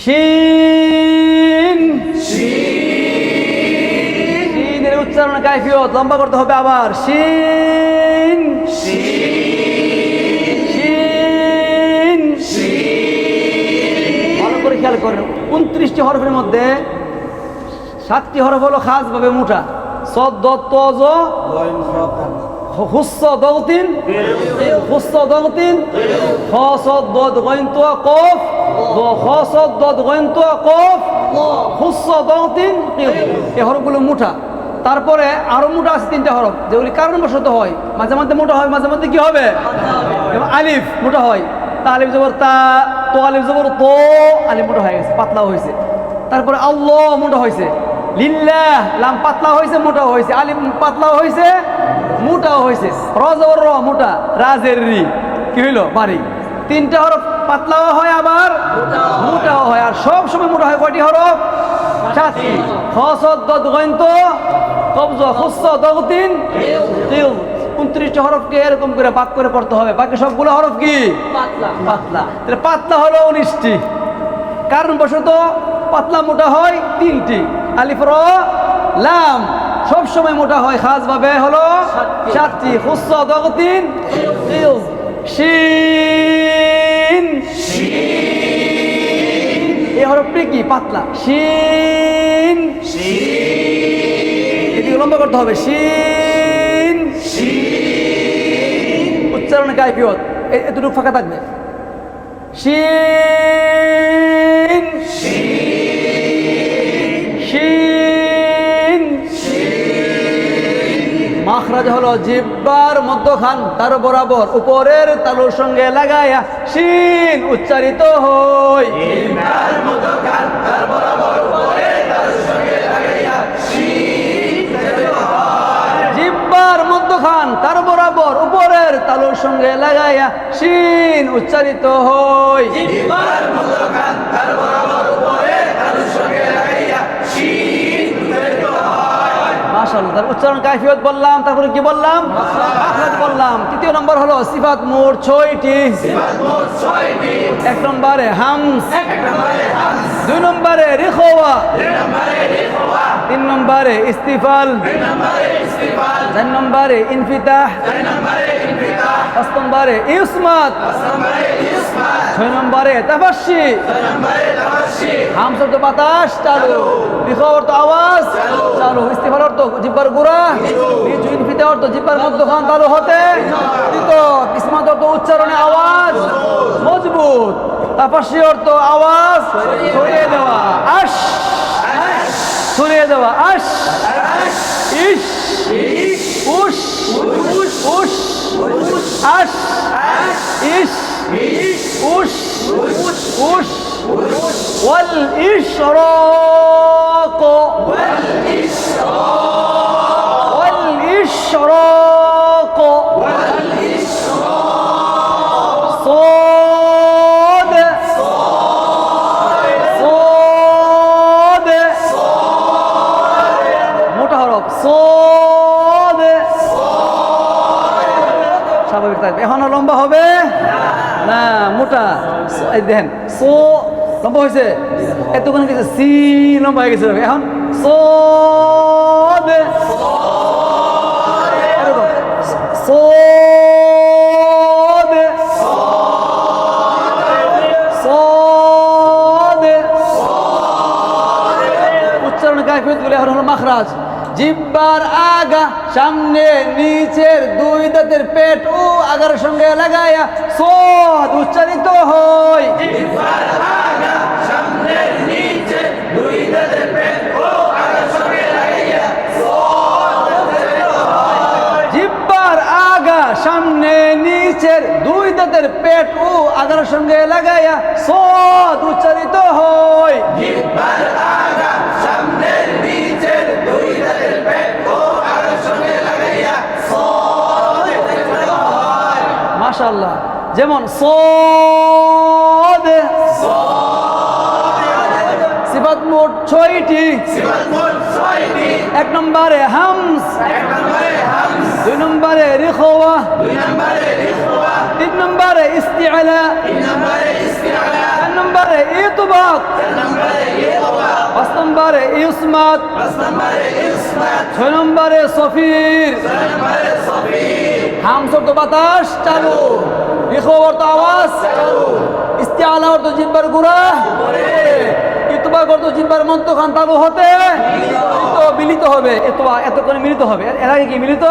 শিন শিনের উচ্চারণ কাইফিয়ত লম্বা করতে হবে আবার শিন শিন ভালো করে খেয়াল করেন 29টি হরফের মধ্যে 7টি হরফ হলো খাস ভাবে মোটা সদ দত তজ খুস্স দগতিন খুস্স দগতিন খ সদ দদ গইন তো কফ খ সদ দদ গইন তো কফ খুস্স দগতিন এই হরফগুলো মোটা তারপরে আরো মোটা আছে 3টা হরফ যেগুলি কারণবশত হয় মাঝে মাঝে মোটা হয় মাঝে মাঝে কি হবে আলিফ মোটা হয় তা আলিফ জবর তা তো আলিফ জবর তো আলিফ মোটা হয়ে গেছে পাতলা হয়েছে তারপরে আল্লাহ মোটা হয়েছে লিল্লাহ লাম পাতলা হয়েছে মোটা হয়েছে আলিফ পাতলা হয়েছে মোটাও হয়েছে র জবর র মোটা রাজের রি কি হইল বাড়ি 3টা হরফ পাতলাও হয় আবার মোটাও হয় আর সব সময় মোটা হয় কয়টি হরফ 7টি খ সদ দদ গইন তো কবজ খুস্স দগতিন কিল 29টি হরফকে এরকম করে ভাগ করে পড়তে হবে বাকি সবগুলো হরফ কি পাতলা পাতলা তাহলে পাতলা হলো 19টি কারণবশত পাতলা মোটা হয় 3টি আলিফ র লাম সব সময় মোটা হয় খাস ভাবে হলো 7টি খুস্স দগতিন কিল শিন এই হরফটি কি পাতলা শিন এদিকে লম্বা করতে হবে শিন উচ্চারণ কাইফিয়ত এতটুকু ফাঁকা থাকবে শিন শিন মাখরাজ হলো জিহ্বার মধ্যখান তার বরাবর উপরের তালুর সঙ্গে লাগায়া শিন উচ্চারিত হয় জিহ্বার মধ্যখান তার বরাবর উপরের তালুর সঙ্গে লাগায়া শিন উচ্চারিত হয় জিহ্বার মধ্যখান তার বরাবর উপরের তালুর সঙ্গে লাগায়া শিন উচ্চারিত হয় জিহ্বার মধ্যখান তার বরাবর উপরের তালুর সঙ্গে লাগায়া শিন উচ্চারিত হয় মাশাআল্লাহ তার উচ্চারণ কাইফিয়ত বললাম তারপরে কি বললাম মাখরাজ বললাম তৃতীয় নম্বর হলো সিফাত মোট 6টি সিফাত মোট 6টি এক নম্বরে হামস 2 নম্বরে রিখওয়া 3 নম্বরে ইস্তিফাল 4 নম্বরে ইনফিতাহ 5 নম্বরে ইসমাত 6 নম্বরে তাফাসসি হামস অর্থ বাতাস চালু রিখওয়া অর্থ আওয়াজ চালু ইস্তিফাল অর্থ জিহ্বার গোড়া নিচু ইনফিতাহ অর্থ জিহ্বার মধ্যখান চালু হতে ইসমাত অর্থ উচ্চারণে আওয়াজ মজবুত তাফাসসি অর্থ আওয়াজ ছড়িয়ে দেওয়া আশ ছড়িয়ে দেওয়া আশ ইশ উশ উশ আশ ইশ উশ উশ ওয়াল ইশরাক ওয়াল ইশরাক صاد صاد মোটা হরফ صاد স্বাভাবিক থাকবে এখন লম্বা হবে না মোটা এই দেখেন সো লম্বা হয়েছে এতক্ষণ গেছে সি লম্বা হয়ে গেছে এখন صاد صاد صاد উচ্চারণ কাইফিয়ত গুলো এখন হলো মাখরাজ জিহ্বার আগা সামনে নিচের 2 দাঁতের পেট ও আগার সঙ্গে লাগায়া সদ উচ্চারিত হয় জিহ্বার আগা সামনে নিচের 2 দাঁতের পেট ও আগার সঙ্গে লাগায়া সদ উচ্চারিত হয় জিহ্বার আগা সামনে নিচের 2 দাঁতের পেট ও আগার সঙ্গে লাগায়া সদ উচ্চারিত হয় জিহ্বার আগা সামনে নিচের 2 দাঁতের পেট ও আগার সঙ্গে লাগায়া সদ উচ্চারিত হয় মাশাআল্লাহ যেমন সদ সিফাত মোট 6টি এক নম্বরে হামস 2 নম্বরে রিখওয়া 3 নম্বরে ইস্তিআলা 4 নম্বরে ইতবাক, 5 নম্বরে ইসমাত, 6 নম্বরে সফির, হামস অর্থ বাতাস চালু, ইখব অর্থ আওয়াজ চালু, ইস্তিআলা অর্থ জিহ্বার গুড়া, ইতবাক অর্থ জিহ্বার মন্তখান তালু হতে মিলিত হবে, এতক্ষণে মিলিত হবে। এর আগে কি মিলিত?